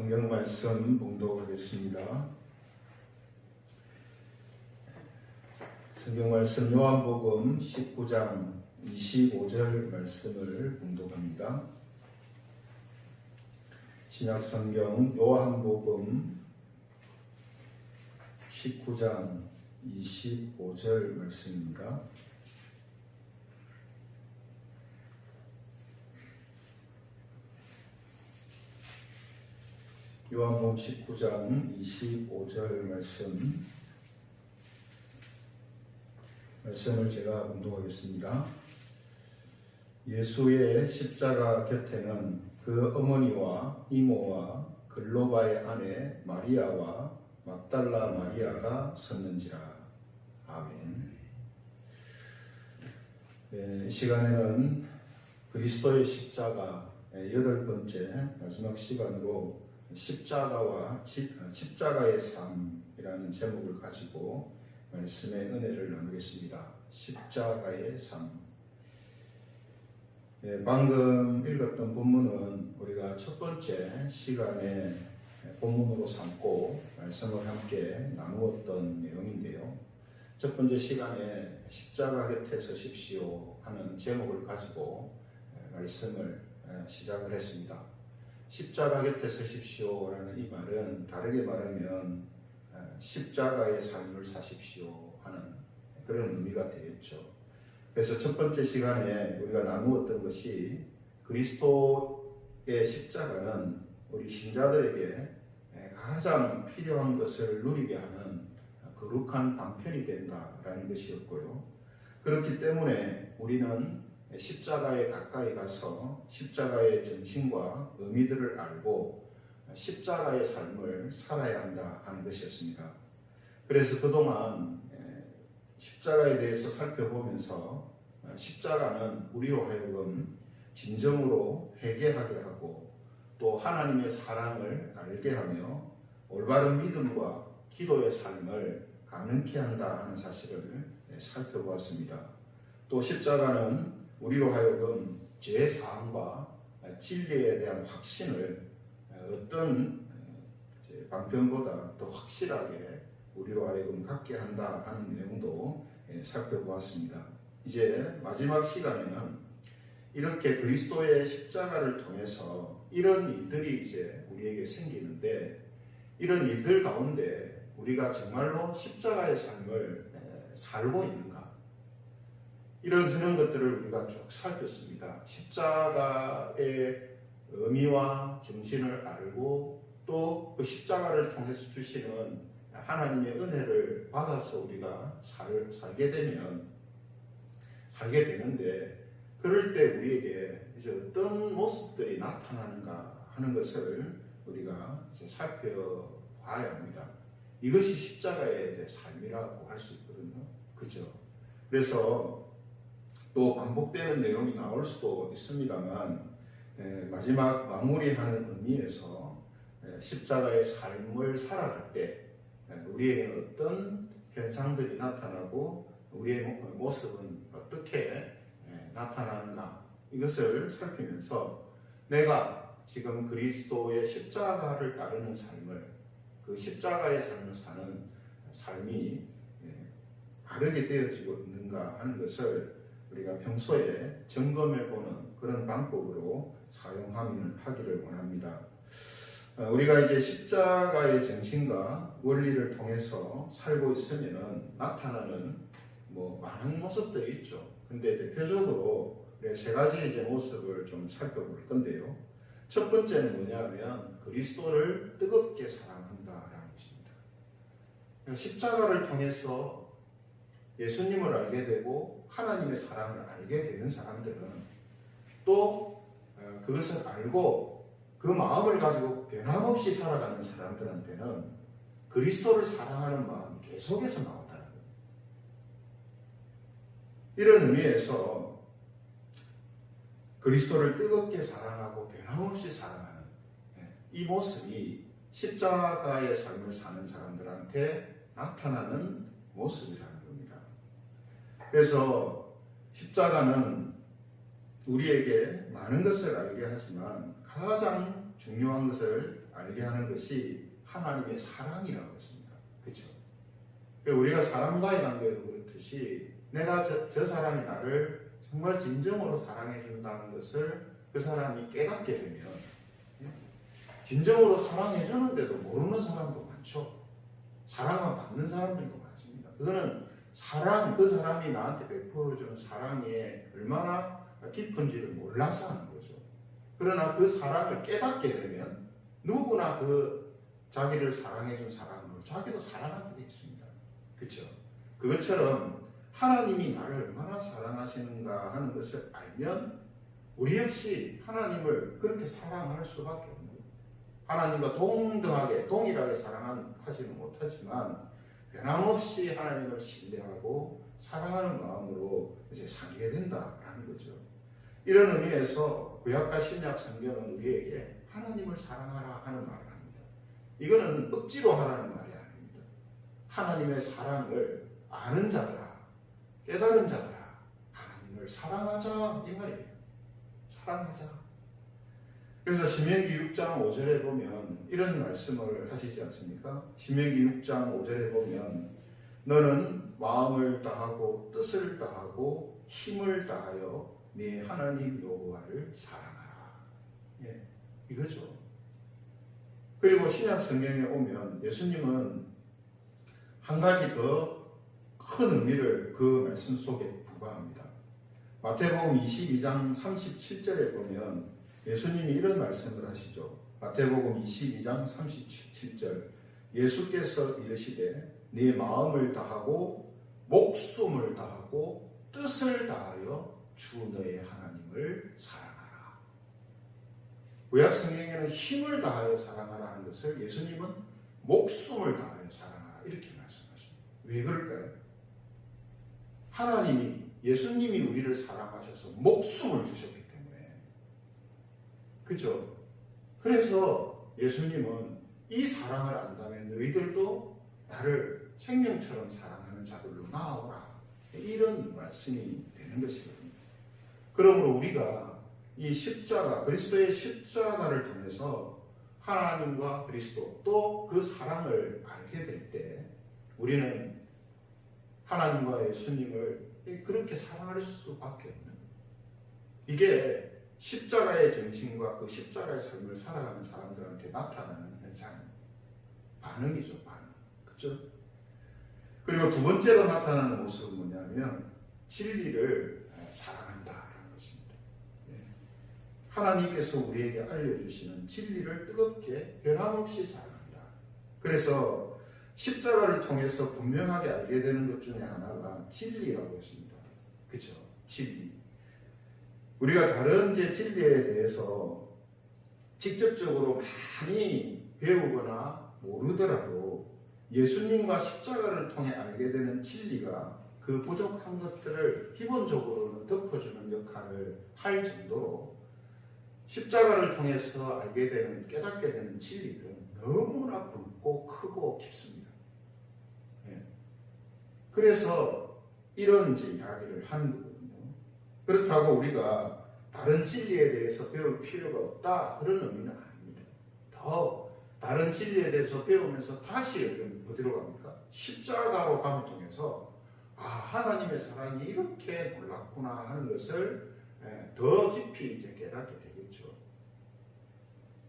성경 말씀 봉독하겠습니다. 성경 말씀 요한복음 19장 25절 말씀을 봉독합니다. 신약성경 요한복음 19장 25절 말씀입니다. 요한복음 19장 25절 말씀을 제가 봉독하겠습니다. 예수의 십자가 곁에는 그 어머니와 이모와 글로바의 아내 마리아와 막달라 마리아가 섰는지라. 아멘. 이 시간에는 그리스도의 십자가 여덟 번째 마지막 시간으로 십자가의 삶이라는 제목을 가지고 말씀의 은혜를 나누겠습니다. 십자가의 삶. 방금 읽었던 본문은 우리가 첫 번째 시간에 본문으로 삼고 말씀을 함께 나누었던 내용인데요. 첫 번째 시간에 십자가 곁에 서십시오 하는 제목을 가지고 말씀을 시작을 했습니다. 십자가 곁에 서십시오라는 이 말은 다르게 말하면 십자가의 삶을 사십시오 하는 그런 의미가 되겠죠. 그래서 첫 번째 시간에 우리가 나누었던 것이 그리스도의 십자가는 우리 신자들에게 가장 필요한 것을 누리게 하는 거룩한 방편이 된다라는 것이었고요. 그렇기 때문에 우리는 십자가에 가까이 가서 십자가의 정신과 의미들을 알고 십자가의 삶을 살아야 한다 하는 것이었습니다. 그래서 그동안 십자가에 대해서 살펴보면서 십자가는 우리로 하여금 진정으로 회개하게 하고 또 하나님의 사랑을 알게 하며 올바른 믿음과 기도의 삶을 가능케 한다 하는 사실을 살펴보았습니다. 또 십자가는 우리로 하여금 죄사함과 진리에 대한 확신을 어떤 방편보다 더 확실하게 우리로 하여금 갖게 한다 하는 내용도 살펴보았습니다. 이제 마지막 시간에는 이렇게 그리스도의 십자가를 통해서 이런 일들이 이제 우리에게 생기는데 이런 일들 가운데 우리가 정말로 십자가의 삶을 살고 있는가? 이런저런 것들을 우리가 쭉 살폈습니다. 십자가의 의미와 정신을 알고 또 그 십자가를 통해서 주시는 하나님의 은혜를 받아서 우리가 살게 되는데 그럴 때 우리에게 이제 어떤 모습들이 나타나는가 하는 것을 우리가 이제 살펴봐야 합니다. 이것이 십자가의 이제 삶이라고 할 수 있거든요. 그죠? 그래서 또 반복되는 내용이 나올 수도 있습니다만 마지막 마무리하는 의미에서 십자가의 삶을 살아갈 때 우리에게는 어떤 현상들이 나타나고 우리의 모습은 어떻게 나타나는가 이것을 살피면서 내가 지금 그리스도의 십자가를 따르는 삶을 그 십자가의 삶을 사는 삶이 바르게 되어지고 있는가 하는 것을 우리가 평소에 점검해보는 그런 방법으로 사용하기를 원합니다. 우리가 이제 십자가의 정신과 원리를 통해서 살고 있으면 나타나는 많은 모습들이 있죠. 근데 대표적으로 세 가지 이제 모습을 좀 살펴볼 건데요. 첫 번째는 뭐냐면 그리스도를 뜨겁게 사랑한다라는 것입니다. 십자가를 통해서 예수님을 알게 되고 하나님의 사랑을 알게 되는 사람들은 또 그것을 알고 그 마음을 가지고 변함없이 살아가는 사람들한테는 그리스도를 사랑하는 마음이 계속해서 나온다는 거예요. 이런 의미에서 그리스도를 뜨겁게 사랑하고 변함없이 사랑하는 이 모습이 십자가의 삶을 사는 사람들한테 나타나는 모습이라는 겁니다. 그래서 십자가는 우리에게 많은 것을 알게 하지만 가장 중요한 것을 알게 하는 것이 하나님의 사랑이라고 했습니다. 그렇죠? 우리가 사람과의 관계에도 그렇듯이 내가 저 사람이 나를 정말 진정으로 사랑해 준다는 것을 그 사람이 깨닫게 되면, 진정으로 사랑해 주는데도 모르는 사람도 많죠. 사랑만 받는 사람들도 많습니다. 그거는 사랑, 그 사람이 나한테 베풀어주는 사랑이 얼마나 깊은지를 몰라서 하는 거죠. 그러나 그 사랑을 깨닫게 되면 누구나 그 자기를 사랑해준 사람을 자기도 사랑하게 되어 있습니다. 그렇죠? 그것처럼 하나님이 나를 얼마나 사랑하시는가 하는 것을 알면 우리 역시 하나님을 그렇게 사랑할 수밖에 없는 거예요. 하나님과 동일하게 사랑하지는 못하지만 변함없이 하나님을 신뢰하고 사랑하는 마음으로 이제 살게 된다라는 거죠. 이런 의미에서 구약과 신약 성경은 우리에게 하나님을 사랑하라 하는 말을 합니다. 이거는 억지로 하라는 말이 아닙니다. 하나님의 사랑을 아는 자들아, 깨달은 자들아, 하나님을 사랑하자 이 말이에요. 사랑하자. 그래서 신명기 6장 5절에 보면 이런 말씀을 하시지 않습니까? 신명기 6장 5절에 보면 너는 마음을 다하고 뜻을 다하고 힘을 다하여 네 하나님 여호와를 사랑하라. 예, 이거죠. 그리고 신약 성경에 오면 예수님은 한 가지 더 큰 의미를 그 말씀 속에 부과합니다. 마태복음 22장 37절에 보면 예수님이 이런 말씀을 하시죠. 마태복음 22장 37절 예수께서 이르시되 네 마음을 다하고 목숨을 다하고 뜻을 다하여 주 너의 하나님을 사랑하라. 구약 성경에는 힘을 다하여 사랑하라 하는 것을 예수님은 목숨을 다하여 사랑하라 이렇게 말씀하십니다. 왜 그럴까요? 하나님이 예수님이 우리를 사랑하셔서 목숨을 주셨기 때문에 그죠? 그래서 예수님은 이 사랑을 안다면 너희들도 나를 생명처럼 사랑하는 자들로 나아오라 이런 말씀이 되는 것이거든요. 그러므로 우리가 이 십자가, 그리스도의 십자가를 통해서 하나님과 그리스도 또 그 사랑을 알게 될 때 우리는 하나님과 예수님을 그렇게 사랑할 수밖에 없는, 이게 십자가의 정신과 그 십자가의 삶을 살아가는 사람들한테 나타나는 현상, 반응이죠, 반응. 그렇죠? 그리고 두 번째로 나타나는 모습은 뭐냐면 진리를 사랑한다라는 것입니다. 하나님께서 우리에게 알려주시는 진리를 뜨겁게 변함없이 사랑한다. 그래서 십자가를 통해서 분명하게 알게 되는 것 중에 하나가 진리라고 했습니다. 그렇죠? 진리. 우리가 다른 진리에 대해서 직접적으로 많이 배우거나 모르더라도 예수님과 십자가를 통해 알게 되는 진리가 그 부족한 것들을 기본적으로는 덮어주는 역할을 할 정도로 십자가를 통해서 알게 되는, 깨닫게 되는 진리들은 너무나 굵고 크고 깊습니다. 그래서 이런 이야기를 하는 거거든요. 그렇다고 우리가 다른 진리에 대해서 배울 필요가 없다 그런 의미는 아닙니다. 더 다른 진리에 대해서 배우면서 다시 어디로 갑니까? 십자가로 감을 통해서 하나님의 사랑이 이렇게 놀랍구나 하는 것을 더 깊이 이제 깨닫게 되겠죠.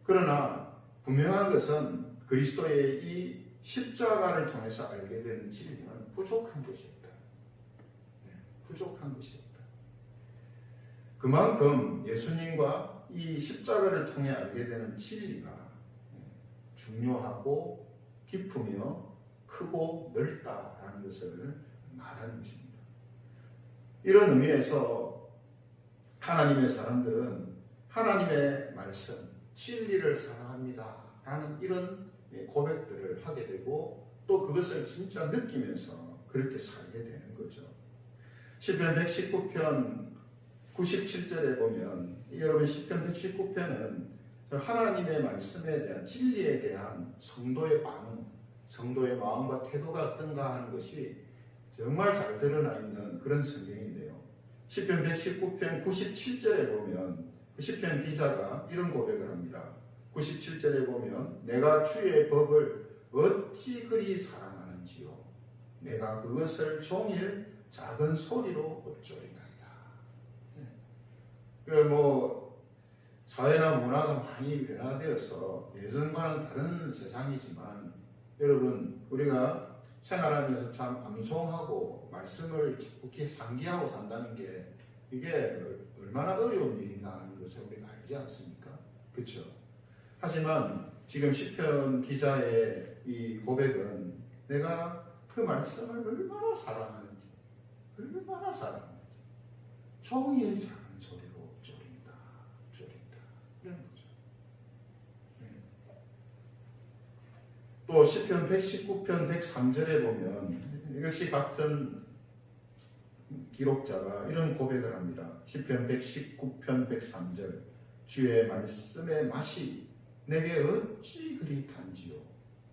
그러나 분명한 것은 그리스도의 이 십자가를 통해서 알게 되는 진리는 부족한 것이 없다. 부족한 것이 없다. 그만큼 예수님과 이 십자가를 통해 알게 되는 진리가 중요하고 깊으며 크고 넓다라는 것을 말하는 것입니다. 이런 의미에서 하나님의 사람들은 하나님의 말씀, 진리를 사랑합니다 라는 이런 고백들을 하게 되고 또 그것을 진짜 느끼면서 그렇게 살게 되는 거죠. 시편 119편 97절에 보면 여러분 시편 119편은 하나님의 말씀에 대한 진리에 대한 성도의 반응, 성도의 마음과 태도가 어떤가 하는 것이 정말 잘 드러나 있는 그런 성경인데요. 시편 119편 97절에 보면 그 시편 기자가 이런 고백을 합니다. 97절에 보면 내가 주의 법을 어찌 그리 사랑하는지요. 내가 그것을 종일 작은 소리로 어쩌리나이다. 사회나 문화가 많이 변화되어서 예전과는 다른 세상이지만 여러분 우리가 생활하면서 참 암송하고 말씀을 이렇게 상기하고 산다는 게 이게 얼마나 어려운 일인가 하는 것을 우리가 알지 않습니까? 그렇죠? 하지만 지금 시편 기자의 이 고백은 내가 그 말씀을 얼마나 사랑하는지 종일 작은 소리로 쪼린다 이런 거죠. 또 시편 119편 103절에 보면 역시 같은 기록자가 이런 고백을 합니다. 시편 119편 103절 주의 말씀의 맛이 내게 어찌 그리 단지요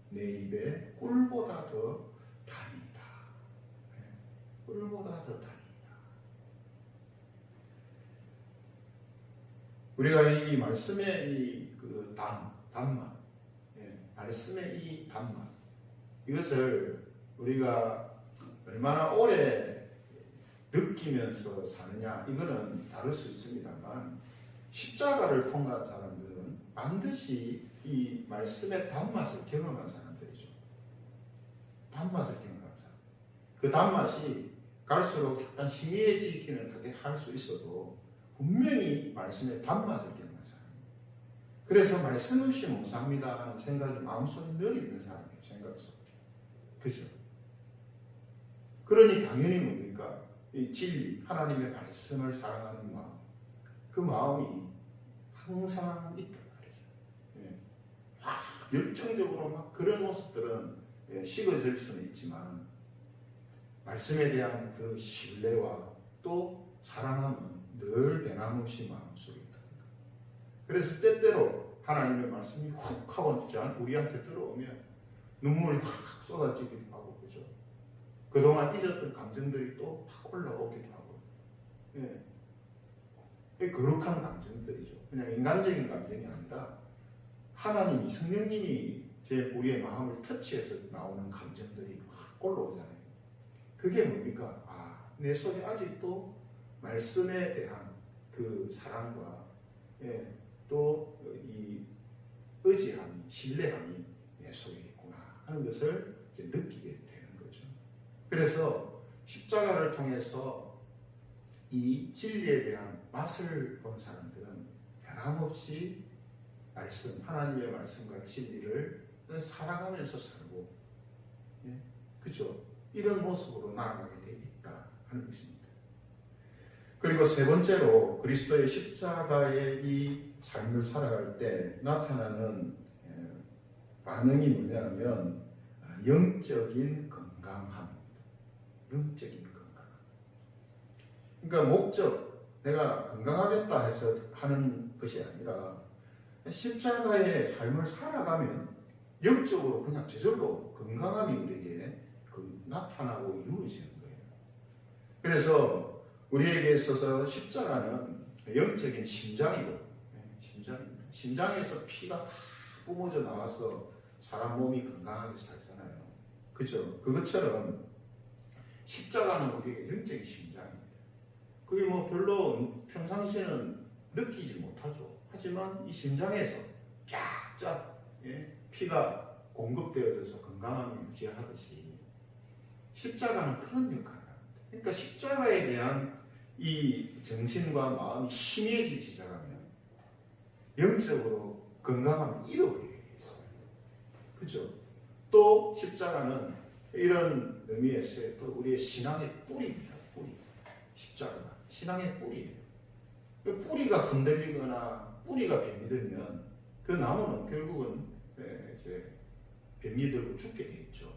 내 입에 꿀보다 더 단이다. 꿀보다 더 단이다. 우리가 이 말씀의 이 그 단맛, 말씀의 이 단맛, 이것을 우리가 얼마나 오래 느끼면서 사느냐, 이거는 다를 수 있습니다만, 십자가를 통과한 사람들은 반드시 이 말씀의 단맛을 경험한 사람들이죠. 단맛을 경험한 사람. 그 단맛이 갈수록 약간 희미해지기는 하게 할 수 있어도 분명히 말씀의 단맛을 경험한 사람입니다. 그래서 말씀 없이 못 삽니다 하는 생각이 마음속에 늘 있는 사람이에요. 생각 속에. 그죠? 그러니 당연히 뭡니까? 이 진리, 하나님의 말씀을 사랑하는 마음, 그 마음이 항상 있단 말이죠. 열정적으로 막 그런 모습들은 식어질 수는 있지만 말씀에 대한 그 신뢰와 또 사랑함은 늘 변함없이 마음속에 있다. 그래서 때때로 하나님의 말씀이 훅 하고 우리한테 들어오면 눈물이 확 쏟아지기도 하고, 그죠? 그동안 잊었던 감정들이 또 확 올라오기도 하고, 거룩한 감정들이죠. 그냥 인간적인 감정이 아니라 하나님이, 성령님이 우리의 마음을 터치해서 나오는 감정들이 확 올라오잖아요. 그게 뭡니까? 내 속에 아직도 말씀에 대한 그 사랑과 또 이 의지함이, 신뢰함이 내 속에 있구나 하는 것을 느끼게 되는 거죠. 그래서 십자가를 통해서 이 진리에 대한 맛을 본 사람들은 변함없이 말씀, 하나님의 말씀과 진리를 사랑하면서 살고, 그죠? 이런 모습으로 나아가게 되어 있다 하는 것입니다. 그리고 세 번째로 그리스도의 십자가의 이 삶을 살아갈 때 나타나는 반응이 뭐냐면 영적인 건강함입니다. 영적인 건강. 그러니까 목적, 내가 건강하겠다 해서 하는 것이 아니라 십자가의 삶을 살아가면 영적으로 그냥 저절로 건강함이 우리에게 나타나고 이루어지는 거예요. 그래서 우리에게 있어서 십자가는 영적인 심장이고, 심장에서 피가 다 뿜어져 나와서 사람 몸이 건강하게 살잖아요. 그죠? 그것처럼 십자가는 우리에게 영적인 심장입니다. 그게 별로 평상시에는 느끼지 못하죠. 하지만 이 심장에서 쫙쫙 피가 공급되어져서 건강함을 유지하듯이 십자가는 그런 역할을 합니다. 그러니까 십자가에 대한 이 정신과 마음이 희미해지기 시작하면 영적으로 건강함을 잃어버리게 되어 있어요. 그렇죠? 또 십자가는 이런 의미에서 또 우리의 신앙의 뿌리입니다. 뿌리. 십자가가 신앙의 뿌리예요. 그 뿌리가 흔들리거나 뿌리가 병이 들면 그 나무는 결국은 병이 들고 죽게 되어 있죠.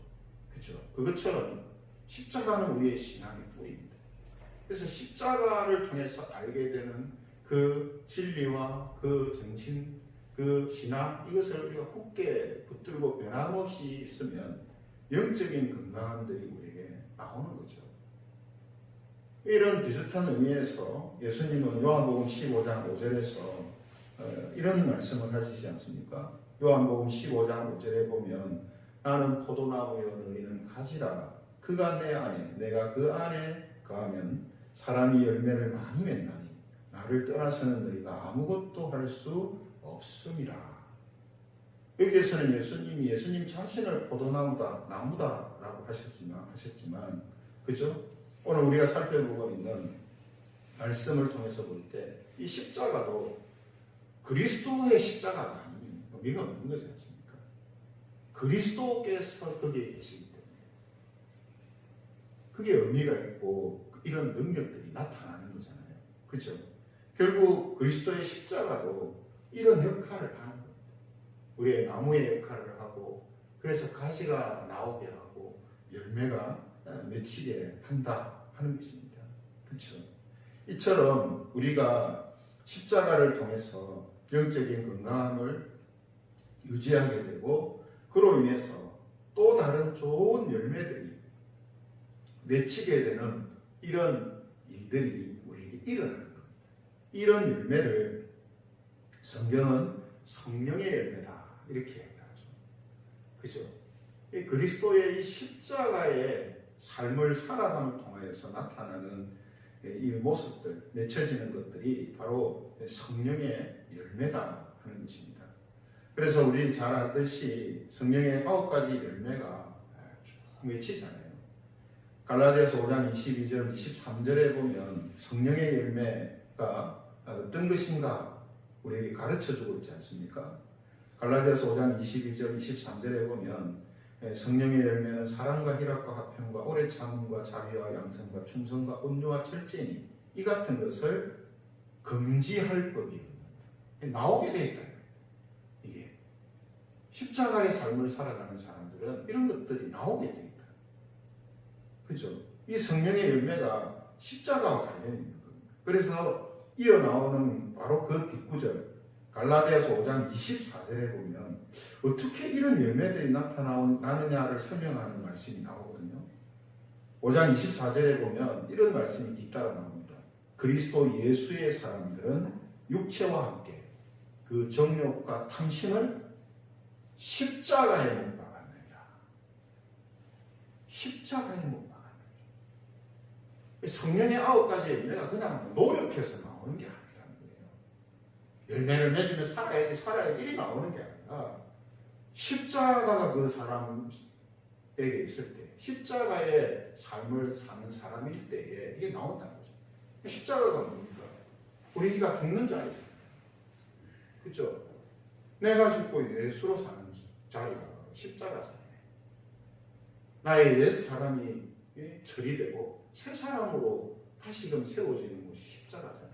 그렇죠? 그것처럼 십자가는 우리의 신앙의 뿌리입니다. 그래서 십자가를 통해서 알게 되는 그 진리와 그 정신, 그 신앙, 이것을 우리가 굳게 붙들고 변함없이 있으면 영적인 건강함들이 우리에게 나오는 거죠. 이런 비슷한 의미에서 예수님은 요한복음 15장 5절에서 이런 말씀을 하시지 않습니까? 요한복음 15장 5절에 보면 나는 포도나무여 너희는 가지라. 그가 내 안에 내가 그 안에 거하면 사람이 열매를 많이 맺나니 나를 떠나서는 너희가 아무것도 할 수 없음이라. 여기에서는 예수님 자신을 포도나무다, 나무다라고 하셨지만, 그죠? 오늘 우리가 살펴보고 있는 말씀을 통해서 볼 때 이 십자가도 그리스도의 십자가가 아니면 의미가 없는 거지 않습니까? 그리스도께서 거기에 계시기 때문에 그게 의미가 있고 이런 능력들이 나타나는 거잖아요. 그죠? 결국 그리스도의 십자가도 이런 역할을 하는 거예요. 우리의 나무의 역할을 하고 그래서 가지가 나오게 하고 열매가 맺히게 한다 하는 것입니다. 그렇죠? 이처럼 우리가 십자가를 통해서 영적인 건강함을 유지하게 되고 그로 인해서 또 다른 좋은 열매들이 맺히게 되는 이런 일들이 우리에게 일어나는 겁니다. 이런 열매를 성경은 성령의 열매다 이렇게 얘기하죠. 그죠? 이 그리스도의 이 십자가의 삶을 살아감을 통하여서 나타나는 이 모습들, 맺혀지는 것들이 바로 성령의 열매다 하는 것입니다. 그래서 우리 잘 알듯이 성령의 9가지 열매가 쭉 맺히잖아요. 갈라디아서 5장 22절, 23절에 보면 성령의 열매가 어떤 것인가 우리에게 가르쳐주고 있지 않습니까? 갈라디아서 5장 22절, 23절에 보면 성령의 열매는 사랑과 희락과 화평과 오래 참음과 자비와 양성과 충성과 온유와 절제니 이 같은 것을 금지할 법이 없는다. 나오게 돼 있다. 이게 십자가의 삶을 살아가는 사람들은 이런 것들이 나오게 돼 있다. 그죠? 이 성령의 열매가 십자가와 관련이 있는 겁니다. 그래서 이어 나오는 바로 그 뒷구절 갈라디아서 5장 24절에 보면 어떻게 이런 열매들이 나타나느냐를 설명하는 말씀이 나오거든요. 5장 24절에 보면 이런 말씀이 뒤따라 나옵니다. 그리스도 예수의 사람들은 육체와 함께 그 정욕과 탐심을 십자가에 못 박았느니라. 십자가에 못 박았느니라. 성령의 9가지 열매가 그냥 노력해서 나오는 게 아니라 열매를 맺으면 살아야 일이 나오는 게 아니라 십자가가 그 사람에게 있을 때 십자가의 삶을 사는 사람일 때에 이게 나온다는 거죠. 십자가가 뭡니까? 우리가 죽는 자리죠. 그렇죠? 내가 죽고 예수로 사는 자리가 십자가잖아요. 나의 옛 사람이 처리되고 새 사람으로 다시금 세워지는 것이 십자가잖아요.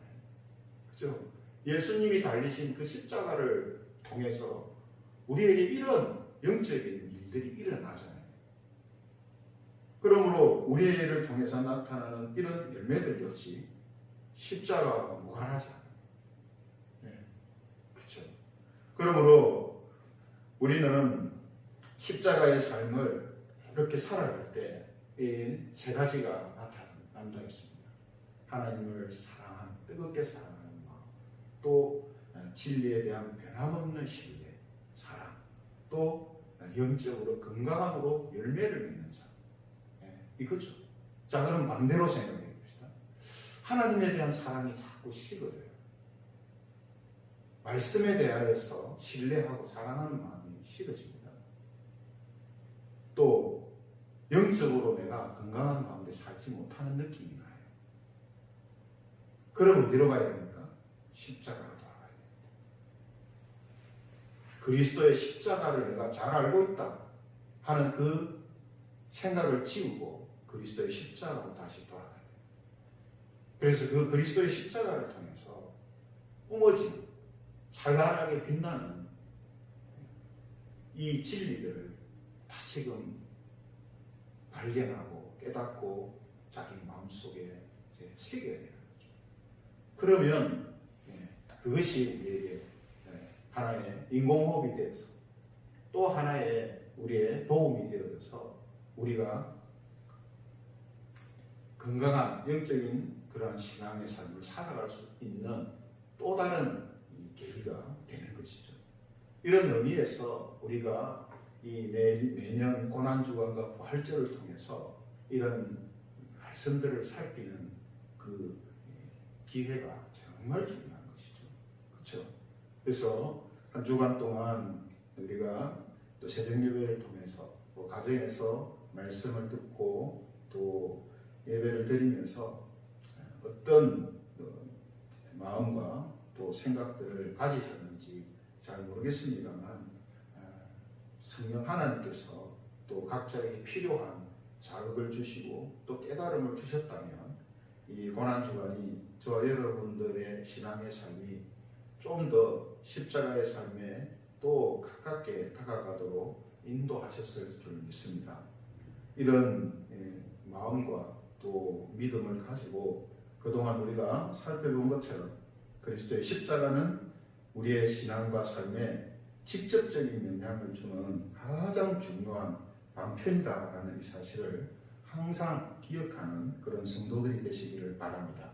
그렇죠? 예수님이 달리신 그 십자가를 통해서 우리에게 이런 영적인 일들이 일어나잖아요. 그러므로 우리를 통해서 나타나는 이런 열매들 역시 십자가와 무관하지 않아요. 네. 그렇죠. 그러므로 우리는 십자가의 삶을 이렇게 살아갈 때 이 세 가지가 나타난다 했습니다. 하나님을 사랑하는, 뜨겁게 사랑하는 마음, 또 진리에 대한 변함없는 신뢰, 사랑, 또 영적으로 건강함으로 열매를 맺는 삶. 이거죠. 자, 그럼 반대로 생각해 봅시다. 하나님에 대한 사랑이 자꾸 식어져요. 말씀에 대하여서 신뢰하고 사랑하는 마음이 식어집니다. 또 영적으로 내가 건강한 가운데 살지 못하는 느낌이 나요. 그럼 어디로 가야 됩니까? 십자가로 돌아가야 됩니다. 그리스도의 십자가를 내가 잘 알고 있다 하는 그 생각을 지우고 그리스도의 십자가로 다시 돌아가야 돼요. 그래서 그 그리스도의 십자가를 통해서 뿜어진 찬란하게 빛나는 이 진리들을 다시금 발견하고 깨닫고 자기 마음속에 이제 새겨야 되는 거죠. 그러면 그것이 우리에게 하나의 인공호흡이 되어서 또 하나의 우리의 도움이 되어서 우리가 건강한 영적인 그러한 신앙의 삶을 살아갈 수 있는 또 다른 계기가 되는 것이죠. 이런 의미에서 우리가 이 매년 고난주간과 부활절을 통해서 이런 말씀들을 살피는 그 기회가 정말 중요한 것이죠. 그렇죠? 그래서 한 주간 동안 우리가 또 새벽 예배를 통해서 또 가정에서 말씀을 듣고 또 예배를 드리면서 어떤 마음과 또 생각들을 가지셨는지 잘 모르겠습니다만 성령 하나님께서 또 각자에게 필요한 자극을 주시고 또 깨달음을 주셨다면 이 고난주간이 저와 여러분들의 신앙의 삶이 좀 더 십자가의 삶에 또 가깝게 다가가도록 인도하셨을 줄 믿습니다. 이런 마음과 또 믿음을 가지고 그동안 우리가 살펴본 것처럼 그리스도의 십자가는 우리의 신앙과 삶에 직접적인 영향을 주는 가장 중요한 방편이다라는 이 사실을 항상 기억하는 그런 성도들이 되시기를 바랍니다.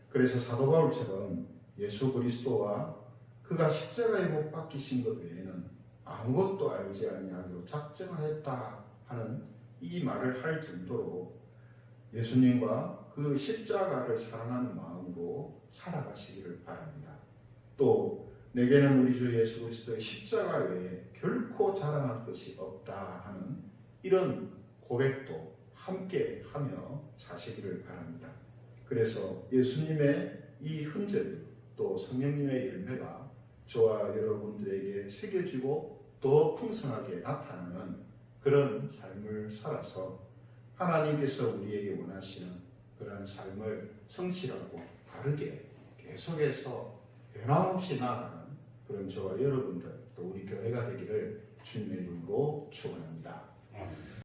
그래서 사도 바울처럼 예수 그리스도와 그가 십자가에 못 박히신 것 외에는 아무것도 알지 아니하기로 작정하였다 하는 이 말을 할 정도로 예수님과 그 십자가를 사랑하는 마음으로 살아가시기를 바랍니다. 또 내게는 우리 주 예수 그리스도의 십자가 외에 결코 자랑할 것이 없다 하는 이런 고백도 함께 하며 사시기를 바랍니다. 그래서 예수님의 이 흔적이 또 성령님의 열매가 저와 여러분들에게 새겨지고 더 풍성하게 나타나는 그런 삶을 살아서 하나님께서 우리에게 원하시는 그런 삶을 성실하고 바르게 계속해서 변함없이 나아가는 그런 저와 여러분들 또 우리 교회가 되기를 주님의 이름으로 축원합니다.